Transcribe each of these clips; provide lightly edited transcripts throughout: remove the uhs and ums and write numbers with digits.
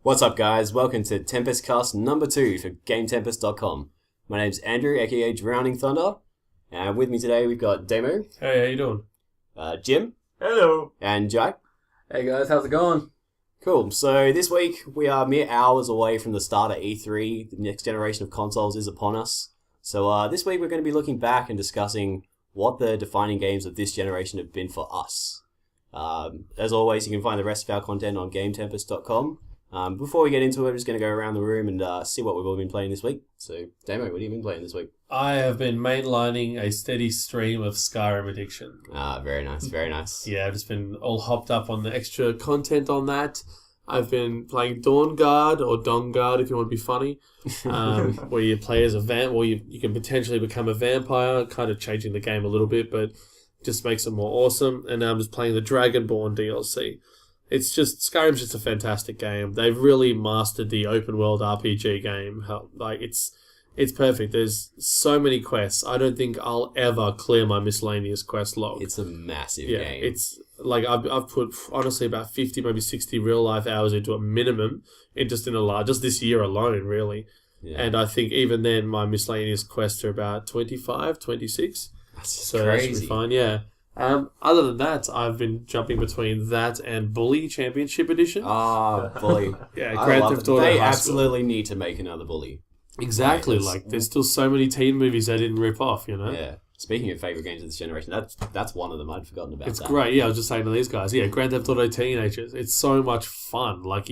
What's up, guys? Welcome to TempusCast number 2 for GameTempus.com. My name's Andrew, aka Drowning Thunder, and with me today we've got Damo. Hey, how you doing? Jim. Hello. And Jyh. Hey guys, how's it going? Cool. So this week we are mere hours away from the start of E3. The next generation of consoles is upon us. So this week we're going to be looking back and discussing what the defining games of this generation have been for us. As always, you can find the rest of our content on GameTempus.com. Before we get into it, we're just going to go around the room and see what we've all been playing this week. So, Damo, what have you been playing this week? I have been mainlining a steady stream of Skyrim addiction. Very nice, very nice. Yeah, I've just been all hopped up on the extra content on that. I've been playing Dawn Guard, or Dawn Guard if you want to be funny, where you play as a you can potentially become a vampire, kind of changing the game a little bit, but just makes it more awesome. And now I'm just playing the Dragonborn DLC. Skyrim's just a fantastic game. They've really mastered the open world RPG game. It's perfect. There's so many quests. I don't think I'll ever clear my miscellaneous quest log. It's a massive game. It's like I've put honestly about 50, maybe 60 real life hours into a minimum just this year alone, really. Yeah. And I think even then my miscellaneous quests are about 25, 26. That's crazy. That should be fine, yeah. Other than that, I've been jumping between that and Bully Championship Edition. Bully. Yeah, Grand Theft Auto. They absolutely need to make another Bully. Exactly. There's still so many teen movies they didn't rip off, you know? Yeah. Speaking of favourite games of this generation, that's one of them. I'd forgotten about It's great. Yeah, I was just saying to these guys. Yeah, Grand Theft Auto Teenagers. It's so much fun. Like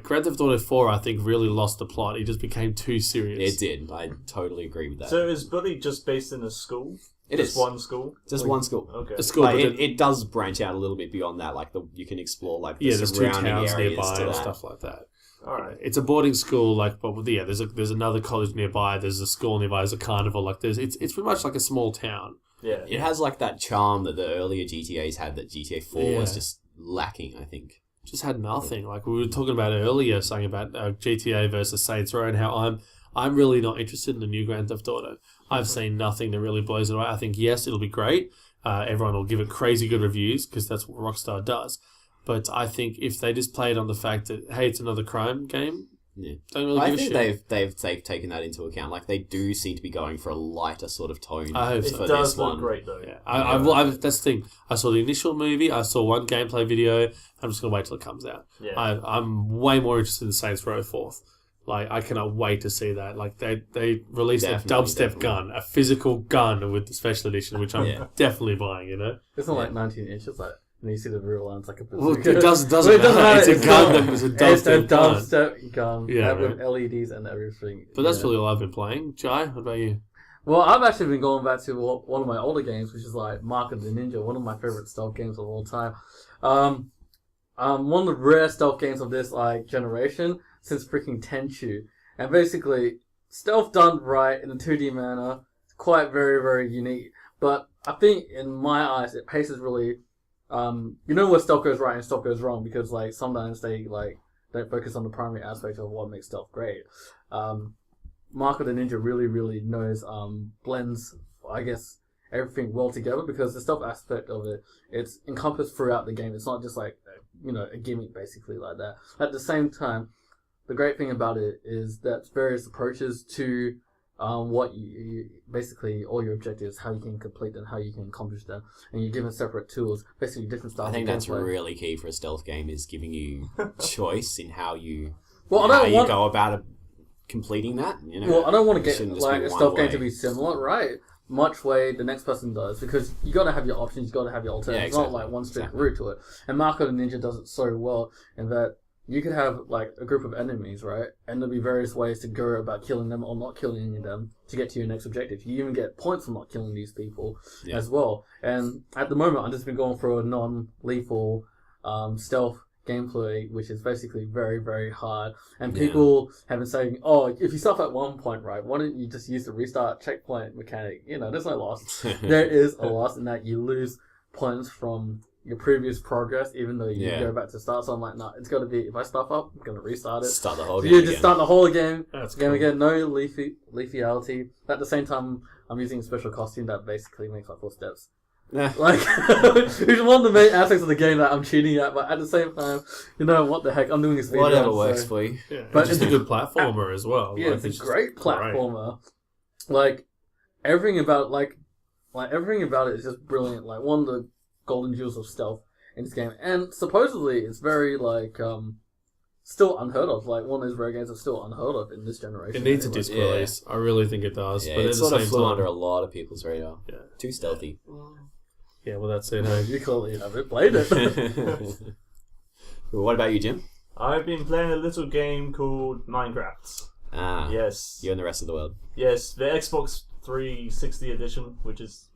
Grand Theft Auto 4, I think, really lost the plot. It just became too serious. It did. I totally agree with that. So is Bully just based in a school? It is one school. Just one school. Okay. A school, it does branch out a little bit beyond that. You can explore the there's two surrounding towns areas nearby to and that. stuff like that. All right. It's a boarding school. There's another college nearby. There's a school nearby. There's a carnival. It's pretty much like a small town. Yeah. It has that charm that the earlier GTAs had that GTA 4 was just lacking, I think. Just had nothing. Like we were talking about earlier, saying about GTA versus Saints Row and how I'm really not interested in the new Grand Theft Auto. I've seen nothing that really blows it away. I think, yes, it'll be great. Everyone will give it crazy good reviews because that's what Rockstar does. But I think if they just play it on the fact that, hey, it's another crime game, don't really give a shit. I think they've taken that into account. They do seem to be going for a lighter sort of tone. I hope so. It does look great, though. Yeah. That's the thing. I saw the initial movie. I saw one gameplay video. I'm just going to wait till it comes out. Yeah. I'm way more interested in Saints Row 4th. I cannot wait to see that. They released a dubstep gun, a physical gun with the special edition, which I'm definitely buying, you know? It's not like 19 inches, and you see the real one, it's like a bazooka. Well, it doesn't matter. It's a gun that was a dubstep gun. It's a dubstep gun right. with LEDs and everything. But that's really all I've been playing. Jyh, what about you? Well, I've actually been going back to one of my older games, which is Mark of the Ninja, one of my favorite stealth games of all time. One of the rare stealth games of this generation since freaking Tempus. And basically, stealth done right in a 2D manner, it's quite very, very unique. But I think in my eyes, it paces really, where stealth goes right and stealth goes wrong, because sometimes they don't focus on the primary aspect of what makes stealth great. Mark of the Ninja really, really knows, blends, I guess, everything well together, because the stealth aspect of it's encompassed throughout the game. It's not just a gimmick basically like that. At the same time, the great thing about it is that various approaches to what you basically all your objectives, how you can complete them, how you can accomplish them, and you're given separate tools, basically different styles. I think that's really key for a stealth game, is giving you choice in how you go about completing that. Well, I don't want to get a stealth game to be similar, right? Much way the next person does, because you got to have your options, you got to have your alternatives. It's not one strict route to it. And Mark of the Ninja does it so well in that you could have a group of enemies, right? And there'll be various ways to go about killing them or not killing them to get to your next objective. You even get points for not killing these people as well. And at the moment, I've just been going for a non-lethal stealth gameplay, which is basically very, very hard. And people have been saying, if you stop at one point, right, why don't you just use the restart checkpoint mechanic? There's no loss. There is a loss in that you lose points from your previous progress, even though you go back to start. So I'm like, it's got to be, if I stuff up, I'm going to restart it. Start the whole game again. Just start the whole game. That's game cool. Again, no lethality. At the same time, I'm using a special costume that basically makes my footsteps Nah. Like, it's one of the main aspects of the game that I'm cheating at, but at the same time, you know, what the heck, I'm doing a speed Whatever run, works so. for you. Yeah, But it's just a good platformer as well. Yeah, Like, it's a just great platformer. Like, everything about everything about it is just brilliant. Like, one of the golden jewels of stealth in this game. And supposedly, it's very, like, still unheard of. Like, one of those rare games that's still unheard of in this generation. It needs a anyway. disc release. I really think it does. Yeah, but it at the sort of same flew time, under a lot of people's radar. Yeah. Too stealthy. Yeah, well, that's it. No, you clearly haven't played it. What about you, Jim? I've been playing a little game called Minecraft. Ah, Yes. you and the rest of the world. Yes, the Xbox 360 edition, which is...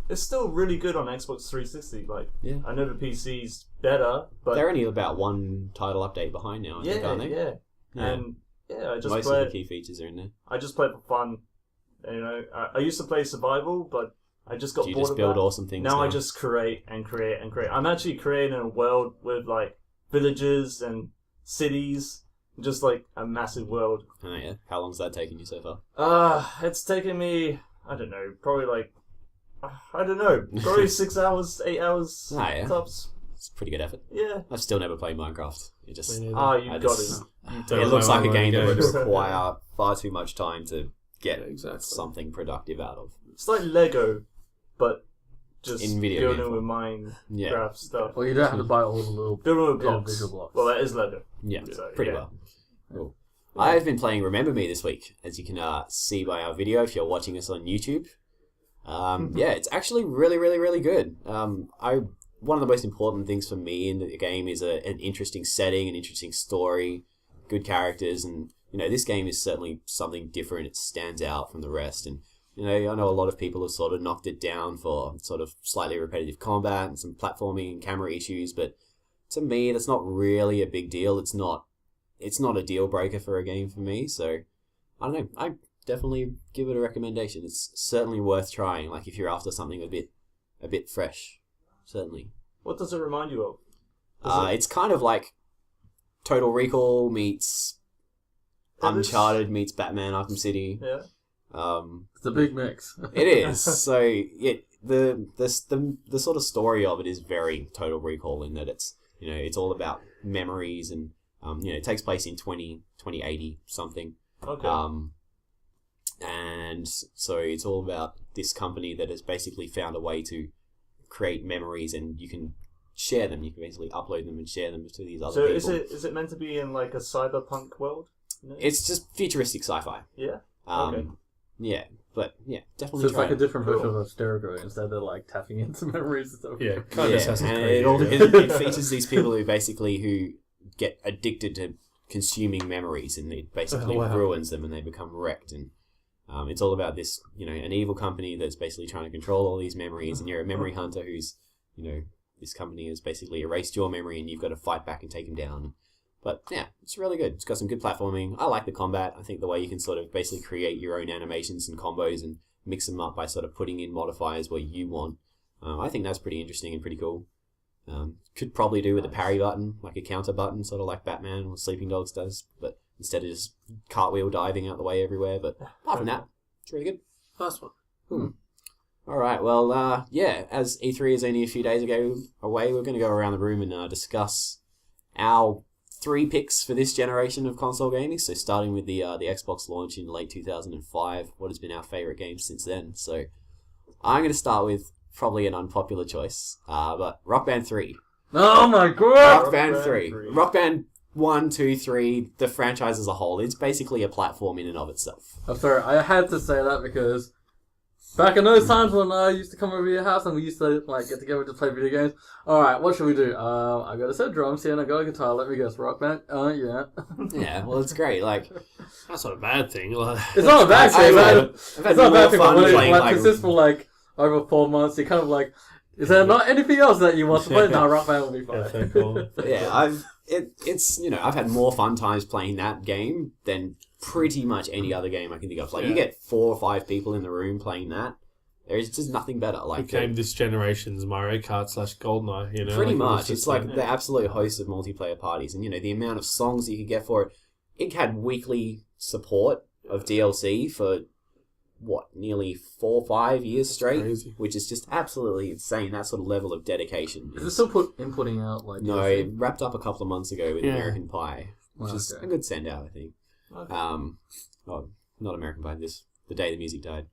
It's still really good on Xbox 360. Like, Yeah. I know the PC's better, but... They're only about one title update behind now, I think, aren't they? yeah. Yeah. And, yeah, I just Most play of the key features are in there. I just play for fun. You know, I used to play survival, but I just got Do you bored just of build that. awesome things Now I just create and create and create. I'm actually creating a world with like villages and cities, just like a massive world. Oh, yeah. How long's that taken you so far? It's taken me, I don't know, probably like, I don't know, probably 6 hours, 8 hours Ah, yeah. tops. It's a pretty good effort. Yeah. I've still never played Minecraft. It just... Me neither. Ah, you I got just- it. Don't It looks play like a online game that would games. require far too much time to get Yeah, exactly. something productive out of. It's like Lego, but just In video building game with form. Yeah. Minecraft stuff. Well, you don't have to buy all the little Building with blocks. individual blocks. Well, that is Lego. Yeah, So, pretty yeah. well. Cool. I've been playing Remember Me this week, as you can see by our video if you're watching us on YouTube. Yeah, it's actually really, really, really good. One of the most important things for me in the game is an interesting setting, an interesting story, good characters, and you know this game is certainly something different. It stands out from the rest, and you know I know a lot of people have sort of knocked it down for sort of slightly repetitive combat and some platforming and camera issues, but to me that's not really a big deal. It's not a deal breaker for a game for me, so I don't know. I definitely give it a recommendation. It's certainly worth trying. Like if you're after something a bit fresh, certainly. What does it remind you of? It's kind of like Total Recall meets Tempus? Uncharted meets Batman Arkham City. Yeah. It's a big mix. It is. So the sort of story of it is very Total Recall in that it's it's all about memories and it takes place in 2080 something. Okay. And so it's all about this company that has basically found a way to create memories, and you can share them. You can basically upload them and share them to these other So people. is it meant to be in like a cyberpunk world? No? It's just futuristic sci-fi. Yeah. Okay. Yeah, but yeah, So definitely it's try like a it. different version Cool. of Stereo instead of like tapping into memories and stuff. Yeah, kind of Yeah, Assassin's and Creed. it, all, yeah. it features these people who get addicted to consuming memories, and it basically Oh, wow. ruins them, and they become wrecked. And it's all about this, an evil company that's basically trying to control all these memories, and you're a memory hunter who's, this company has basically erased your memory, and you've got to fight back and take them down. But yeah, it's really good. It's got some good platforming. I like the combat. I think the way you can sort of basically create your own animations and combos and mix them up by sort of putting in modifiers where you want. I think that's pretty interesting and pretty cool. Could probably do with a parry button, like a counter button, sort of like Batman or Sleeping Dogs does, but instead of just cartwheel diving out the way everywhere. But apart from that, it's really good. Nice one. Cool. All right, well, as E3 is only a few days away, we're going to go around the room and discuss our 3 picks for this generation of console gaming. So starting with the Xbox launch in late 2005, what has been our favourite games since then. So I'm going to start with probably an unpopular choice, but Rock Band 3. Oh my god! Rock Band Band 3. 3. Rock Band 1, 2, 3, the franchise as a whole. It's basically a platform in and of itself. I'm sorry, I had to say that because back in those times when I used to come over to your house and we used to get together to play video games. Alright, what should we do? I got a set of drums here and I got a guitar. Let me guess, Rock Band? Yeah. Yeah, well, it's great. Like, That's not a bad thing. Like, It's not a bad thing, man. I've It's had not a more bad thing, but fun when playing it like consists for over 4 months, you're kind of like, is there not anything else that you want to play? No, Rock Band will be fine. yeah, fair call. yeah, I've had more fun times playing that game than pretty much any other game I can think of. Like, you Yeah. get 4 or 5 people in the room playing that. There's just nothing better. Like, Became this generation's Mario Kart / GoldenEye. You know, pretty like, it was much, just it's like the absolute host of multiplayer parties, and the amount of songs you could get for it. It had weekly support of DLC for nearly 4 or 5 years straight, crazy. which is just absolutely insane. That sort of level of dedication. Is it still inputting out like? No, DLC? it wrapped up a couple of months ago with Yeah. American Pie, which is Okay. a good send out, I think. Okay. Oh, not American Pie. The day the music died.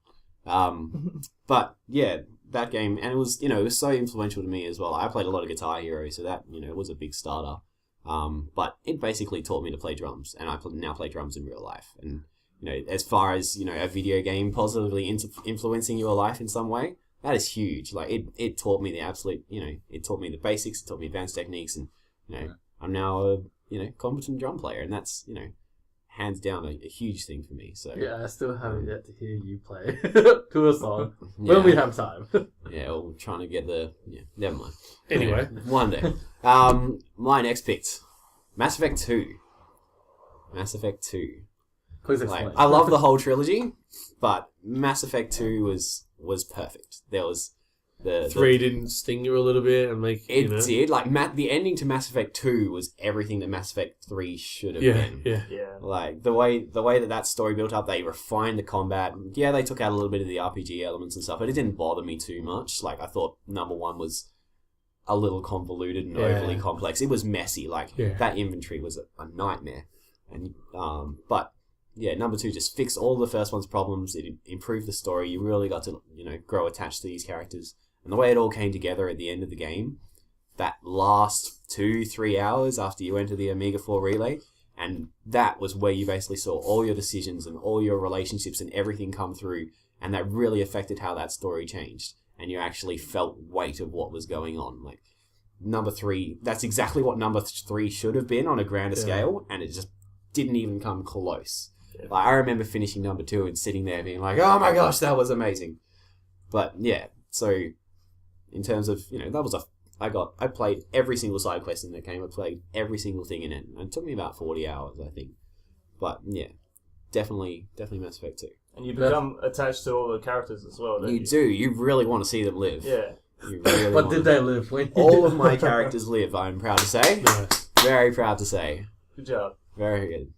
But yeah, that game, and it was so influential to me as well. I played a lot of Guitar Hero, so that it was a big starter. But it basically taught me to play drums, and I now play drums in real life. And as far as a video game positively influencing your life in some way, that is huge. Like it taught me the absolute, it taught me the basics, it taught me advanced techniques, and I'm now a competent drum player, and that's hands down a huge thing for me. So Yeah, I still haven't yet to hear you play to a song when we have time. Yeah, well, trying to get never mind. Anyway. One day. My next pick, Mass Effect 2. Mass Effect 2. Please explain. I love the whole trilogy, but Mass Effect 2 was perfect. There was the 3 didn't sting you a little bit and make it did the ending to Mass Effect 2 was everything that Mass Effect 3 should have been. Yeah. Like the way that story built up, they refined the combat. Yeah, they took out a little bit of the RPG elements and stuff, but it didn't bother me too much. Like I thought number 1 was a little convoluted and overly complex. It was messy. That inventory was a nightmare. And but yeah, number 2 just fixed all the first one's problems. It improved the story. You really got to grow attached to these characters. And the way it all came together at the end of the game, that last 2-3 hours after you enter the Omega 4 relay, and that was where you basically saw all your decisions and all your relationships and everything come through, and that really affected how that story changed. And you actually felt weight of what was going on. Like number 3, that's exactly what number 3 should have been on a grander scale, and it just didn't even come close. Yeah. Like I remember finishing number 2 and sitting there being like, "Oh my gosh, that was amazing." But yeah, so in terms of that was I played every single side quest in that game. I played every single thing in it, and it took me about 40 hours, I think. But yeah, definitely Mass Effect 2. And you become attached to all the characters as well, don't you? You do. You really want to see them live. Yeah. You really But want did to. they live? All of my characters live. I'm proud to say. Nice. Very proud to say. Good job. Very good.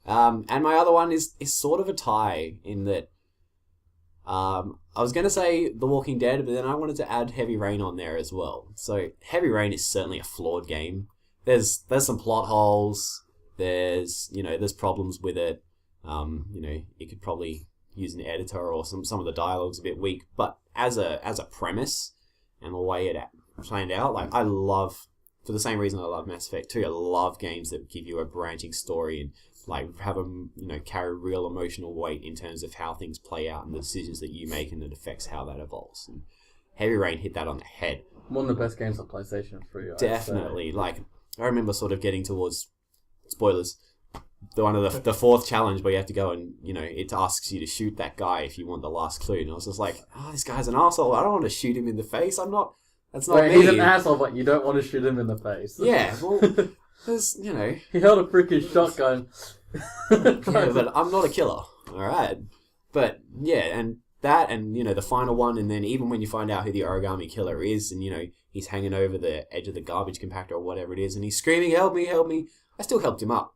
And my other one is sort of a tie in that. I was going to say The Walking Dead, but then I wanted to add Heavy Rain on there as well. So Heavy Rain is certainly a flawed game. There's some plot holes. There's problems with it. You could probably use an editor, or some of the dialogue's a bit weak. But as a premise and the way it planned out, like I love, for the same reason I love Mass Effect 2, I love games that give you a branching story and like have them carry real emotional weight in terms of how things play out and the decisions that you make, and it affects how that evolves. And Heavy Rain hit that on the head. One of the best games on PlayStation 3. Definitely. Like I remember sort of getting towards spoilers. The one of the fourth challenge where you have to go and it asks you to shoot that guy if you want the last clue, and I was just like, this guy's an asshole. I don't want to shoot him in the face. I'm not. That's not me. He's an asshole, but you don't want to shoot him in the face. Yeah. Well, there's He held a freaking shotgun. Yeah, but I'm not a killer. All right. But yeah, and that, and the final one, and then even when you find out who the origami killer is, and he's hanging over the edge of the garbage compactor or whatever it is, and he's screaming, "Help me, help me!" I still helped him up.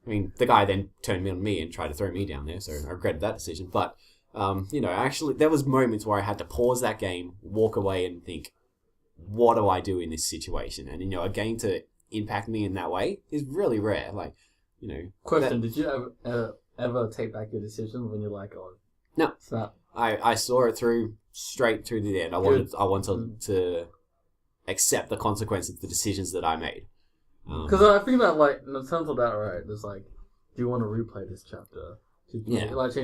I mean, the guy then turned on me and tried to throw me down there, so I regretted that decision. But actually, there was moments where I had to pause that game, walk away, and think, what do I do in this situation? And a game to impact me in that way is really rare. Like, Question: did you ever take back your decision when you're like, "Oh, no, snap"? I saw it through straight through to the end. I wanted to accept the consequence of the decisions that I made. Because I think that, like, in terms of that, right, there's like, do you want to replay this chapter? Change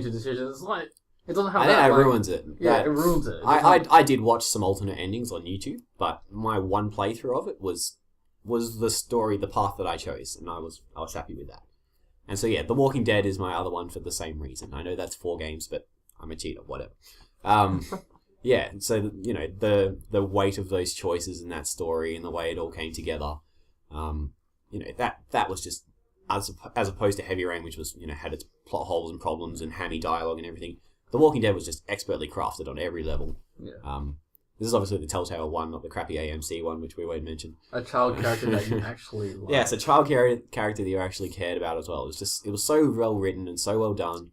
your decisions. It's like, it doesn't have I that. think like, it ruins it. Yeah, it ruins it. I did watch some alternate endings on YouTube, but my one playthrough of it was the story, the path that I chose, and I was happy with that. And so yeah, The Walking Dead is my other one for the same reason. I know that's 4 games, but I'm a cheater, whatever. Yeah, so the weight of those choices and that story and the way it all came together, that was just as opposed to Heavy Rain, which was had its plot holes and problems and hammy dialogue and everything. The Walking Dead was just expertly crafted on every level. Yeah. This is obviously the Telltale one, not the crappy AMC one, which we won't mention. A child character that you actually like. Yeah, it's a child character that you actually cared about as well. It was so well written and so well done.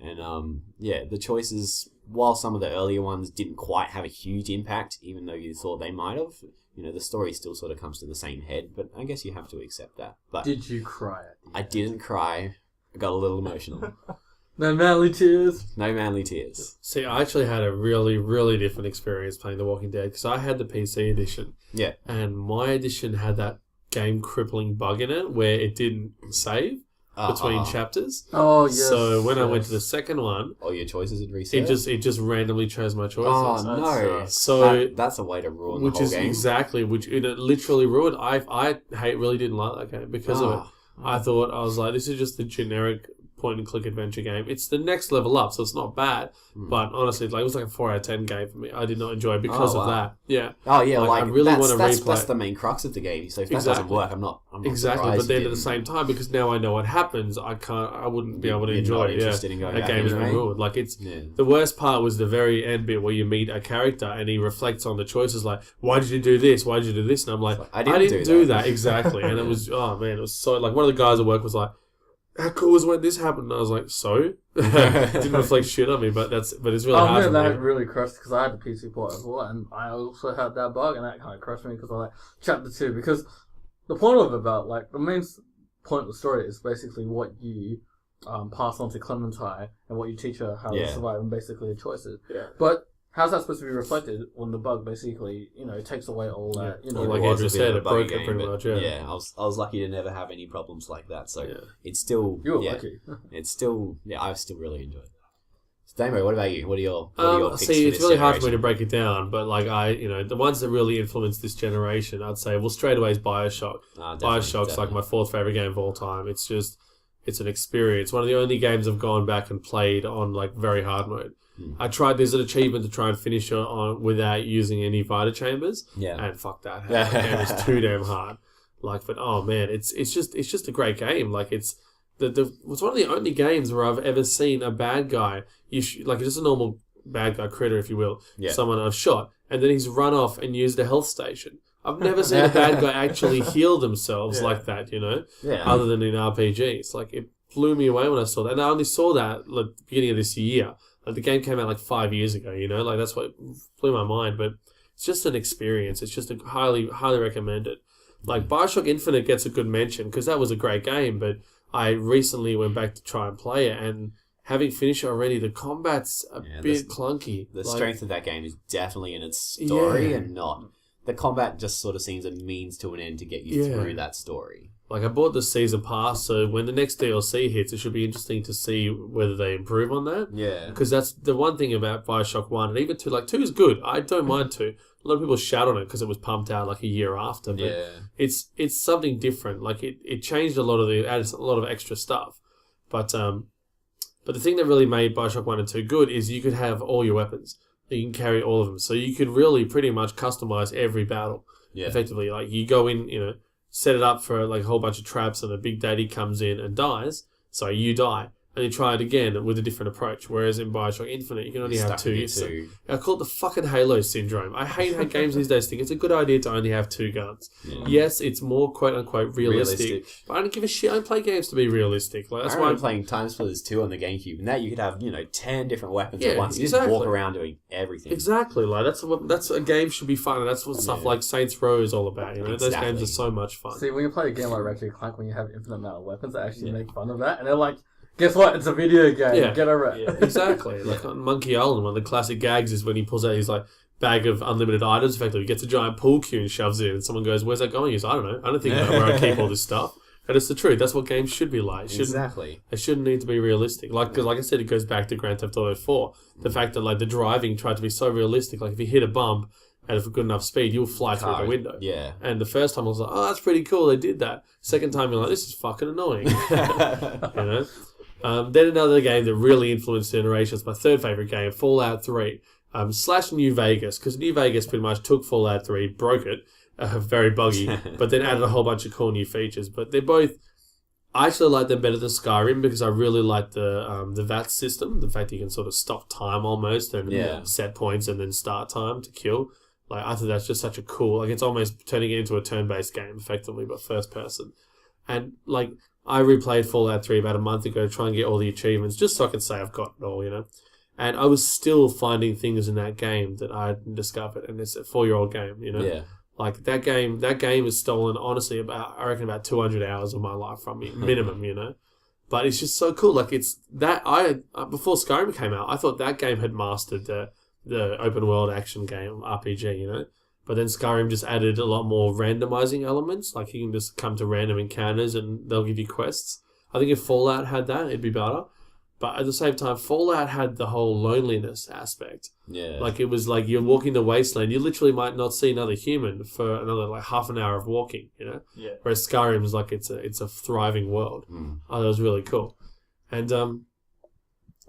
And the choices, while some of the earlier ones didn't quite have a huge impact, even though you thought they might have, the story still sort of comes to the same head. But I guess you have to accept that. But Did you cry at the I end? didn't cry. I got a little emotional. No manly tears. No manly tears. See, I actually had a really, really different experience playing The Walking Dead because I had the PC edition. Yeah. And my edition had that game crippling bug in it where it didn't save between chapters. Oh, yes. So when I went to the second one, All your choices had reset. it just randomly chose my choices. Oh no! So that's a way to ruin which the whole is game. exactly it literally ruined. Really didn't like that game because of it. I was like, this is just a generic point and click adventure game. It's the next level up, so it's not bad. But honestly, it was like a 4 out of 10 game for me. I did not enjoy it because of that. Yeah. Oh yeah, I really want to replay. That's the main crux of the game. So if that doesn't work, I'm not Exactly, surprised but then you at the same time, because now I know what happens, I wouldn't be able to You're enjoy not it. interested in going that back game has been anyway? ruined. Like the worst part was the very end bit where you meet a character and he reflects on the choices. Like, why did you do this? Why did you do this? And I'm like, I didn't didn't do that exactly. And it was it was so like one of the guys at work was like, how cool was when this happened? And I was like, so? It didn't reflect shit on me, but it's really hard for that me. really crushed because I had the PC port as well, and I also had that bug, and that kind of crushed me because I like chapter 2. Because the point of it about the main point of the story is basically what you pass on to Clementine and what you teach her how to survive and basically the choices. Yeah. But how's that supposed to be reflected when the bug basically takes away all that? Like was Andrew a bit said, of a it broke buggy it pretty game, much. but Yeah. I was lucky to never have any problems like that. So it's still You were lucky. It's still I still really enjoy it. So Damo, what about you? What are your picks see, for it's this really hard for me to generation? break it down, but the ones that really influenced this generation, I'd say, well, straight away is Bioshock. Bioshock's like my 4th favorite game of all time. It's an experience. One of the only games I've gone back and played on very hard mode. I tried. There's an achievement to try and finish it on without using any Vita chambers. Yeah. And fuck that. That game is too damn hard. But oh man, it's just a great game. It's one of the only games where I've ever seen a bad guy. Just a normal bad guy critter, if you will. Yeah. Someone I've shot, and then he's run off and used a health station. I've never seen a bad guy actually heal themselves like that. Yeah. Other than in RPGs. It blew me away when I saw that, and I only saw that at the beginning of this year. The game came out 5 years ago, that's what blew my mind. But it's just an experience. It's just highly, highly recommended. Bioshock Infinite gets a good mention because that was a great game, but I recently went back to try and play it, and having finished it already, the combat's a bit clunky. The strength of that game is definitely in its story and not... The combat just sort of seems a means to an end to get you through that story. I bought the season pass, so when the next DLC hits, it should be interesting to see whether they improve on that. Yeah. Because that's the one thing about Bioshock 1, and even 2. 2 is good. I don't mind 2. A lot of people shout on it because it was pumped out a year after. But it's something different. It changed a lot of added a lot of extra stuff. But the thing that really made Bioshock 1 and 2 good is you could have all your weapons. You can carry all of them. So you could really pretty much customize every battle. Yeah. Effectively. You go in, set it up for a whole bunch of traps, and a big daddy comes in and dies. So you die. And you try it again with a different approach. Whereas in Bioshock Infinite, you can only have 2. I call it the fucking Halo syndrome. I hate how games these days think it's a good idea to only have 2 guns. Yeah. Yes, it's more quote-unquote realistic. But I don't give a shit. I don't play games to be realistic. That's why I'm playing Time Splitters 2 on the GameCube. And that you could have, 10 different weapons at once. You just walk around doing everything. Exactly. That's a game should be fun. And that's what stuff like Saints Row is all about. Those games are so much fun. See, when you play a game like Ratchet & Clank, when you have infinite amount of weapons, they actually make fun of that. And they're like... Guess what? It's a video game. Yeah. Get over it. Yeah, exactly. On Monkey Island, one of the classic gags is when he pulls out his bag of unlimited items. Effectively, he gets a giant pool cue and shoves it in, and someone goes, "Where's that going?" He goes, "I don't know. I don't think about where I keep all this stuff." And it's the truth. That's what games should be like. Exactly. They shouldn't need to be realistic. Because, like I said, it goes back to Grand Theft Auto 4. The fact that the driving tried to be so realistic. If you hit a bump at a good enough speed, you'll fly through the window. Yeah. And the first time I was like, "Oh, that's pretty cool. They did that." Second time you're like, "This is fucking annoying." Then another game that really influenced generations, my 3rd favorite game, Fallout 3, / New Vegas, because New Vegas pretty much took Fallout 3, broke it, very buggy, but then added a whole bunch of cool new features. But they're both, I actually like them better than Skyrim because I really like the VAT system, the fact that you can sort of stop time almost and set points and then start time to kill. I think that's just such a cool, it's almost turning it into a turn-based game effectively, but first person. And I replayed Fallout 3 about a month ago to try and get all the achievements, just so I could say I've got it all, And I was still finding things in that game that I hadn't discovered, and it's a 4-year-old game, Yeah. Like that game has stolen, honestly, about 200 hours of my life from me, minimum, But it's just so cool. Like it's that before Skyrim came out, I thought that game had mastered the open world action game RPG, But then Skyrim just added a lot more randomizing elements. Like you can just come to random encounters and they'll give you quests. I think if Fallout had that, it'd be better. But at the same time, Fallout had the whole loneliness aspect. Yeah. Like it was like you're walking the wasteland. You literally might not see another human for another like half an hour of walking, Yeah. Whereas Skyrim is like it's a thriving world. Oh, that was really cool. And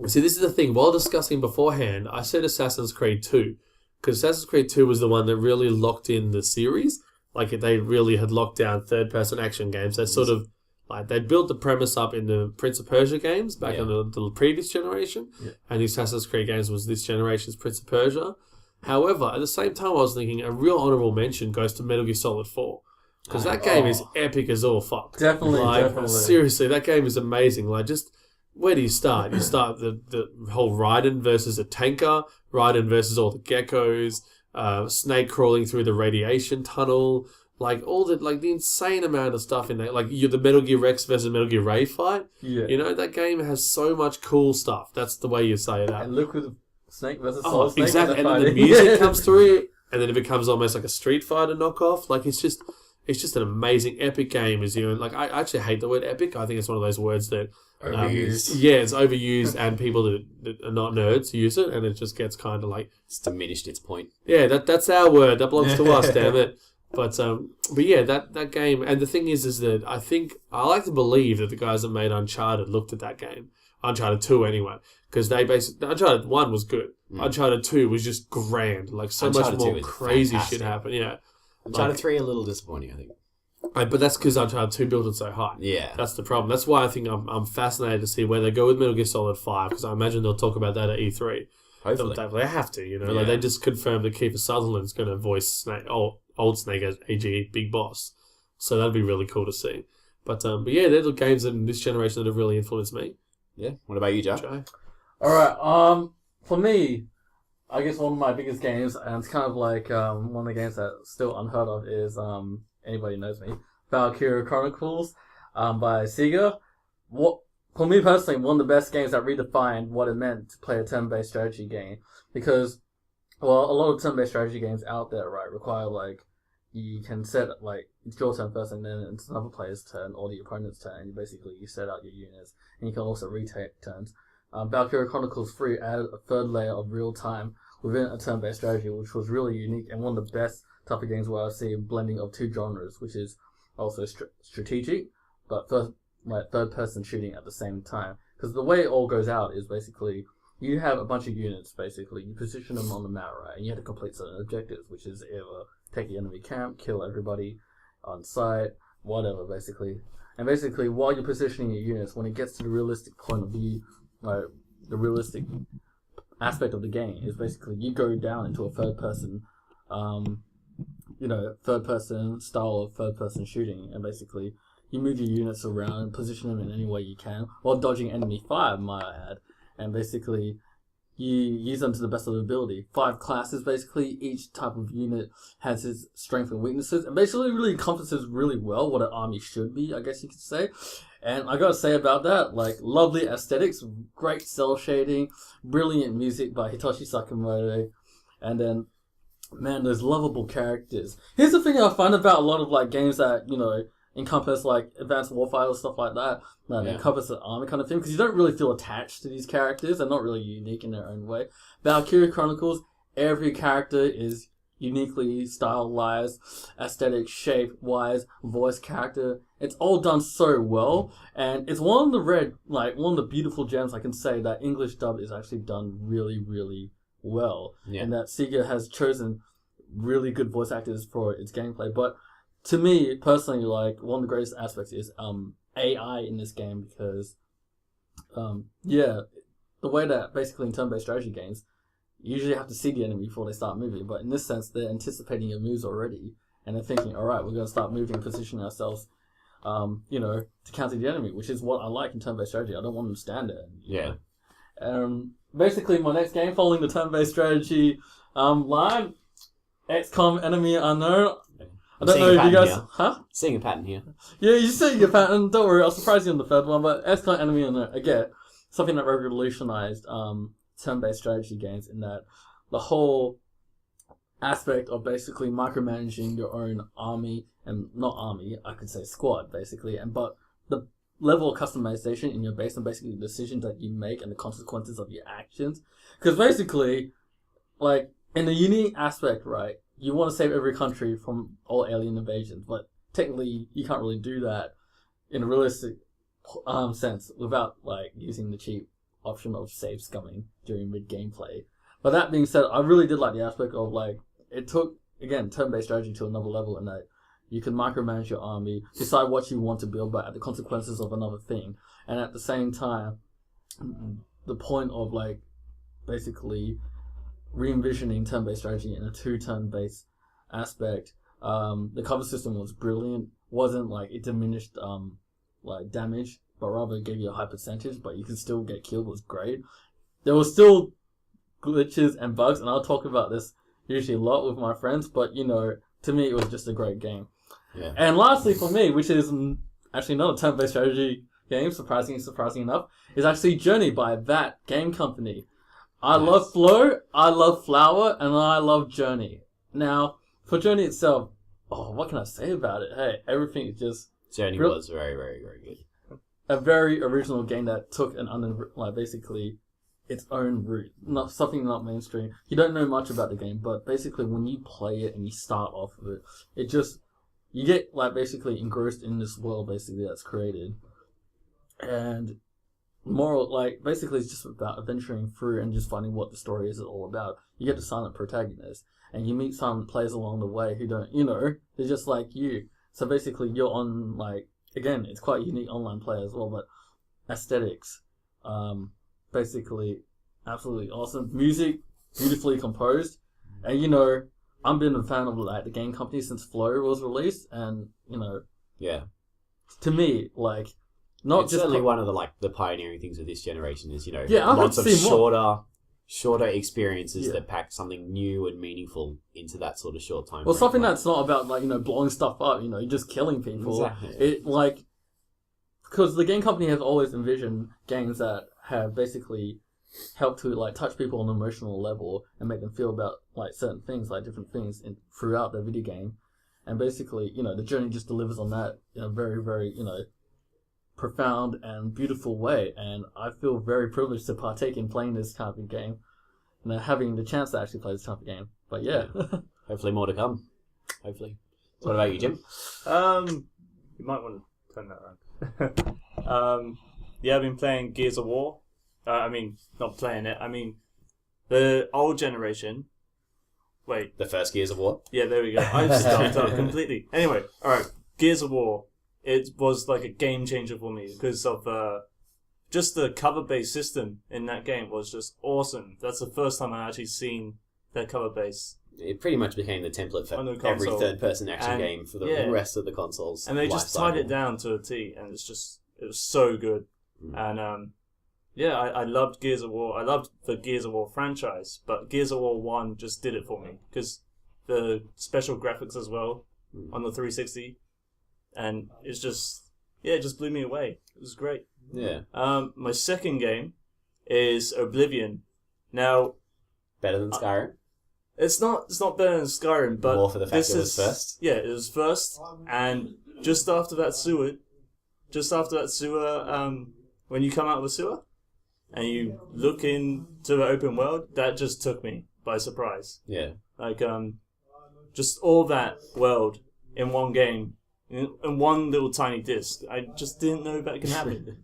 see, this is the thing. While discussing beforehand, I said Assassin's Creed 2 because Assassin's Creed 2 was the one that really locked in the series. Like they really had locked down third-person action games. They sort of like they built the premise up in the Prince of Persia games back in the previous generation, and the Assassin's Creed games was this generation's Prince of Persia. However, at the same time, I was thinking a real honourable mention goes to Metal Gear Solid 4 because that game is epic as all fuck. Definitely. Seriously, that game is amazing. Like, just where do you start? You start the whole Raiden versus a tanker, Raiden versus all the geckos, Snake crawling through the radiation tunnel. Like all the insane amount of stuff in there, like you're the Metal Gear Rex versus Metal Gear Ray fight. Yeah, that game has so much cool stuff. That's the way you say it out. and look with Snake versus Solid Snake. Exactly. And then the music comes through, and then it becomes almost like a Street Fighter knockoff. Like it's just an amazing epic game. Like I actually hate the word epic. I think it's one of those words that Overused. it's overused, and people that are not nerds use it, and it just gets kind of like It's diminished its point. Yeah, that's our word. That belongs to us. Damn it. But yeah, that game, and the thing is that I like to believe that the guys that made Uncharted looked at that game, Uncharted 2 anyway, because Uncharted 1 was good. Uncharted 2 was just grand, like so Uncharted much 2 more is crazy fantastic. shit happened. Yeah, Uncharted 3 a little disappointing, I think. but that's because Uncharted 2 built it so high. Yeah. That's the problem. That's why I think I'm fascinated to see where they go with Metal Gear Solid 5, because I imagine they'll talk about that at E3. Hopefully. They have to, Like they just confirmed that Kiefer Sutherland's going to voice Snake, old Snake as AG Big Boss. So that'd be really cool to see. But yeah, they're the games in this generation that have really influenced me. Yeah. What about you, Joe? Alright, for me, I guess one of my biggest games, and it's kind of like one of the games that's still unheard of, is anybody knows me, Valkyria Chronicles by Sega. For me personally, one of the best games that redefined what it meant to play a turn-based strategy game. Because, well, a lot of turn-based strategy games out there, right, require, like, you can set, like, it's your turn first and then it's another player's turn or the opponent's turn. And you set out your units. And you can also retake turns. Valkyria Chronicles 3 added a third layer of real-time within a turn-based strategy, which was really unique and one of the best type of games where I see a blending of two genres, which is also strategic, but third-person shooting at the same time. Because the way it all goes out is basically you have a bunch of units, basically. You position them on the map, right? And you have to complete certain objectives, which is either take the enemy camp, kill everybody on site, whatever, basically. And basically, while you're positioning your units, when it gets to the realistic point of view, like, the realistic aspect of the game is basically you go down into a third-person style of third-person shooting, and basically you move your units around and position them in any way you can, while dodging enemy fire, might I add. And basically, you use them to the best of their ability. 5 classes, basically. Each type of unit has its strengths and weaknesses, and basically really encompasses really well what an army should be, I guess you could say. And I gotta say about that, like, lovely aesthetics, great cell shading, brilliant music by Hitoshi Sakamoto, and then, man, those lovable characters. Here's the thing I find about a lot of, like, games that, encompass, like, advanced warfare or stuff like that, encompass an army kind of thing, because you don't really feel attached to these characters. They're not really unique in their own way. Valkyria Chronicles, every character is uniquely stylized, aesthetic, shape-wise, voice, character. It's all done so well, and it's one of the beautiful gems I can say that English dub is actually done really, really well, and that Sega has chosen really good voice actors for its gameplay. But to me, personally, like, one of the greatest aspects is AI in this game, because, the way that basically in turn-based strategy games, you usually have to see the enemy before they start moving, but in this sense, they're anticipating your moves already, and they're thinking, alright, we're going to start moving, positioning ourselves to counter the enemy, which is what I like in turn-based strategy. I don't want them to stand there. Yeah. Basically, my next game following the turn-based strategy line, XCOM Enemy Unknown. I don't know if you guys... Here. Huh? Seeing a pattern here. Yeah, you see your pattern. Don't worry, I'll surprise you on the third one. But XCOM Enemy Unknown, again, something that revolutionized turn-based strategy games in that the whole aspect of basically micromanaging your own army, and not army, I could say squad, basically, but the level of customization in your base and basically the decisions that you make and the consequences of your actions. Because basically, like, in the unique aspect, right, you want to save every country from all alien invasions, but technically you can't really do that in a realistic sense without, like, using the cheap option of save scumming during mid-gameplay. But that being said, I really did like the aspect of, like, it took, again, turn-based strategy to another level in that you can micromanage your army, decide what you want to build, but at the consequences of another thing. And at the same time, the point of, like, basically re-envisioning turn-based strategy in a 2-turn-based aspect. The cover system was brilliant. Wasn't like it diminished like damage, but rather gave you a high percentage, but you could still get killed. Was great. There was still glitches and bugs, and I'll talk about this usually a lot with my friends, but to me it was just a great game. Yeah. And lastly for me, which is actually not a turn-based strategy game, surprising enough, is actually Journey by that game company. I love Flow, I love Flower, and I love Journey. Now, for Journey itself, what can I say about it? Hey, everything is just... Journey was very, very, very good. A very original game that took basically its own route. Something not mainstream. You don't know much about the game, but basically when you play it and you start off with it, you get basically engrossed in this world basically that's created. And basically it's just about adventuring through and just finding what the story is all about. You get the silent protagonist, and you meet some players along the way who don't, they're just like you. So basically you're on, again, it's quite unique online play as well, but aesthetics, basically absolutely awesome. Music, beautifully composed. And, I've been a fan of, the game company since Flow was released, and, Yeah. to me, It's certainly one of the pioneering things of this generation is, Yeah, lots of more. shorter experiences that pack something new and meaningful into that sort of short time. Well, something that's not about, blowing stuff up, you're just killing people. Exactly. Because the game company has always envisioned games that have basically helped to, touch people on an emotional level and make them feel about, certain things, different things throughout the video game. And basically, the Journey just delivers on that in a very, very, profound and beautiful way, and I feel very privileged to partake in playing this type of game and having the chance to actually play this type of game. But yeah. Hopefully more to come. Hopefully. What about you, Jim? You might want to turn that around. I've been playing Gears of War. Not playing it. The old generation. Wait. The first Gears of War? Yeah, there we go. I've stumped up completely. Anyway, alright. Gears of War. It was like a game changer for me because of just the cover-based system in that game was just awesome. That's the first time I actually seen that cover base. It pretty much became the template for every third-person action game for the rest of the consoles. And they just tied it down to a T, and it was so good. And I loved Gears of War. I loved the Gears of War franchise, but Gears of War 1 just did it for me because the special graphics as well on the 360. And it just blew me away. It was great. Yeah. My second game is Oblivion. Now, better than Skyrim? It's not better than Skyrim, but more for the fact it was first. Yeah, it was first, and just after that sewer, when you come out of the sewer and you look into the open world, that just took me by surprise. Yeah. Just all that world in one game. In one little tiny disc. I just didn't know that could happen.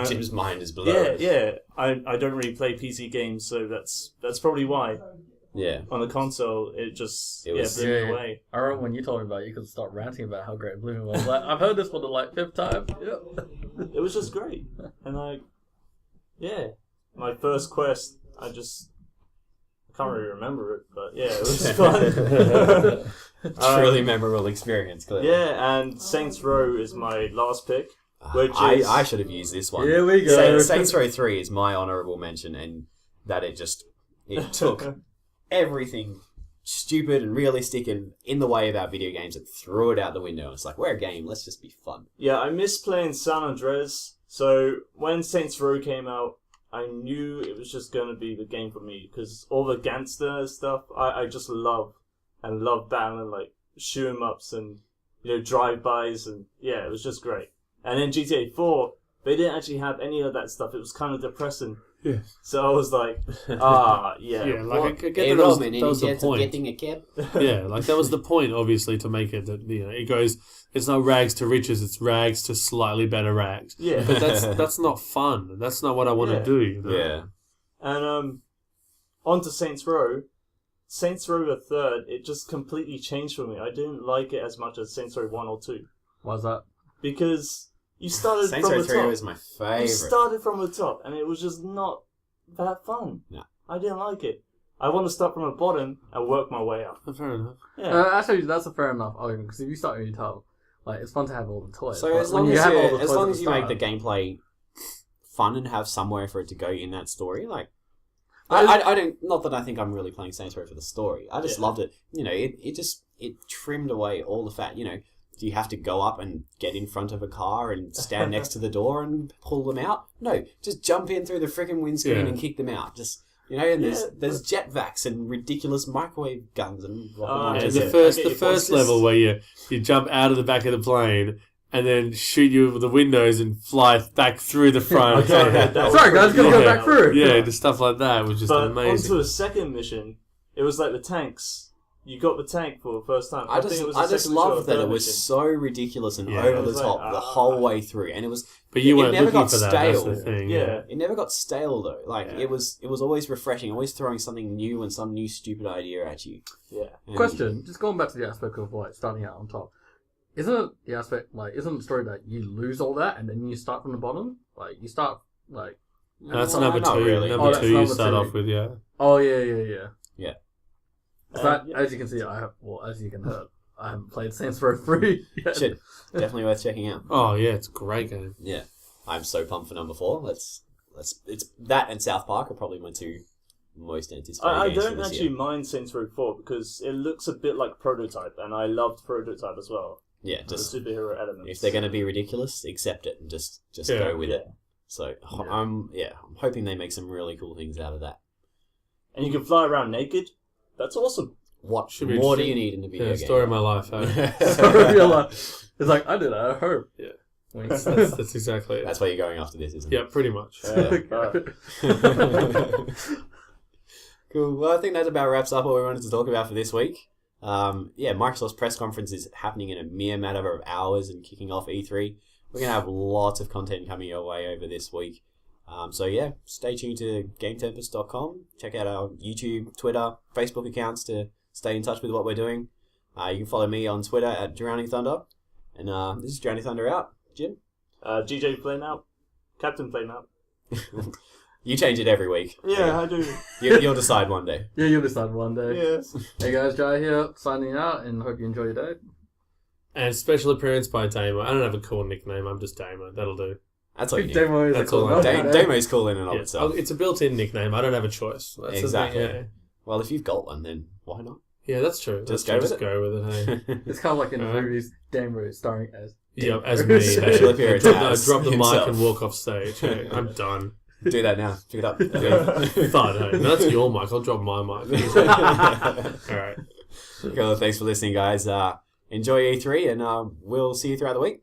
Jim's mind is blown. Yeah. I don't really play PC games, so that's probably why. Yeah. On the console, it blew me away. I remember when you told me about it, you could start ranting about how great Oblivion was. I've heard this for the fifth time. Yep. It was just great. And my first quest, I Can't really remember it, but yeah, it was fun. Truly memorable experience, clearly. Yeah, and Saints Row is my last pick, which is... I should have used this one. Here we go. Saints Row 3 is my honourable mention, and that it took everything stupid and realistic and in the way of our video games and threw it out the window. It's like, we're a game, let's just be fun. Yeah, I miss playing San Andreas, so when Saints Row came out, I knew it was just going to be the game for me, because all the gangster stuff, I just love, and love battling, like, shoot-em-ups and, drive-bys, and yeah, it was just great. And then GTA 4, they didn't actually have any of that stuff. It was kind of depressing. Yeah. So I was like, yeah. Yeah, like I get Hey, that was Roman, the any point. getting a cab? Yeah, like that was the point, obviously, to make it that it goes. It's not rags to riches; it's rags to slightly better rags. Yeah. But that's not fun. That's not what I want to do. Yeah. And on to Saints Row. Saints Row the third, it just completely changed for me. I didn't like it as much as Saints Row 1 or 2. Why's that? Because you started Saints from Row the 3 top. was my favourite. You started from the top, and it was just not that fun. No. I didn't like it. I want to start from the bottom and work my way up. Fair enough. Yeah. Actually, that's a fair enough argument, because if you start from your top, like, it's fun to have all the toys. So but as when long you as, have all the you, as toys long at as you make start- the gameplay fun and have somewhere for it to go in that story, like I don't. Not that I think I'm really playing Saints Row for the story. I just loved it. It trimmed away all the fat. Do you have to go up and get in front of a car and stand next to the door and pull them out? No, just jump in through the freaking windscreen and kick them out. Just and there's jetvacs and ridiculous microwave guns and rocket launchers. The first level where you jump out of the back of the plane and then shoot you with the windows and fly back through the front. Sorry, guys, gotta go back through. Yeah, the stuff like that was just But amazing. onto the second mission, it was like the tanks. You got the tank for the first time. I think it was just the second mission or loved that third it was mission. so ridiculous and Yeah. over It the was top like, the whole way through, and it was. But you it weren't never looking got for that. That's stale. the thing. Yeah. It never got stale though. Like Yeah. it was always refreshing, always throwing something new and some new stupid idea at you. Yeah. And- Question, just going back to the aspect of, like, starting out on top. Isn't the story that you lose all that and then you start from the bottom? Like, you start, like... That's No, number not two. really. Number that's two you number start two. off with, yeah. Oh, yeah. Yeah. As you can see, as you can hear, I haven't played Saints Row 3 yet. Shit, definitely worth checking out. Oh, yeah, it's a great game. Yeah, I'm so pumped for number 4. It's that and South Park are probably my two most anticipated I games don't from this actually year. mind Saints Row 4 because it looks a bit like Prototype, and I loved Prototype as well. Yeah, The just superhero elements. if they're going to be ridiculous, accept it and just Yeah. go with it. Yeah. So I'm hoping they make some really cool things out of that. And you can fly around naked. That's awesome. What Should be more do you interesting. need in a video Yeah, game? story of my life. Hey? Story of your life. It's like, I did that, I hope. Yeah. Winks. That's exactly it. That's where you're going after this, isn't Yeah, pretty much. it? Cool. Well, I think that about wraps up what we wanted to talk about for this week. Microsoft's press conference is happening in a mere matter of hours and kicking off E3. We're going to have lots of content coming your way over this week. Stay tuned to GameTempus.com. Check out our YouTube, Twitter, Facebook accounts to stay in touch with what we're doing. You can follow me on Twitter at Drowning Thunder. And this is Drowning Thunder out. Jim? GJ Flame out. Captain Flame out. You change it every week. Yeah, I do. You'll decide one day. Yeah, you'll decide one day. Yes. Hey guys, Jyh here, signing out, and hope you enjoy your day. And special appearance by Damo. I don't have a cool nickname. I'm just Damo. That'll do. That's all you need. Demo is That's a cool all I one. need. Damo's cool in and of Yeah. itself. It's a built-in nickname. I don't have a choice. That's the Exactly. thing, Well, if you've got one, then why not? yeah, that's true. Just That's go true. with Just it. go with it. Hey. It's kind of like in the Alright. movies, Damo starring as... Yeah, as me. Special appearance Drop the mic himself. and walk off stage. Hey, I'm done. Do that now. Pick it up. Fun, hey. No, that's your mic. I'll drop my mic. All right. Cool. Thanks for listening, guys. Enjoy E3, and we'll see you throughout the week.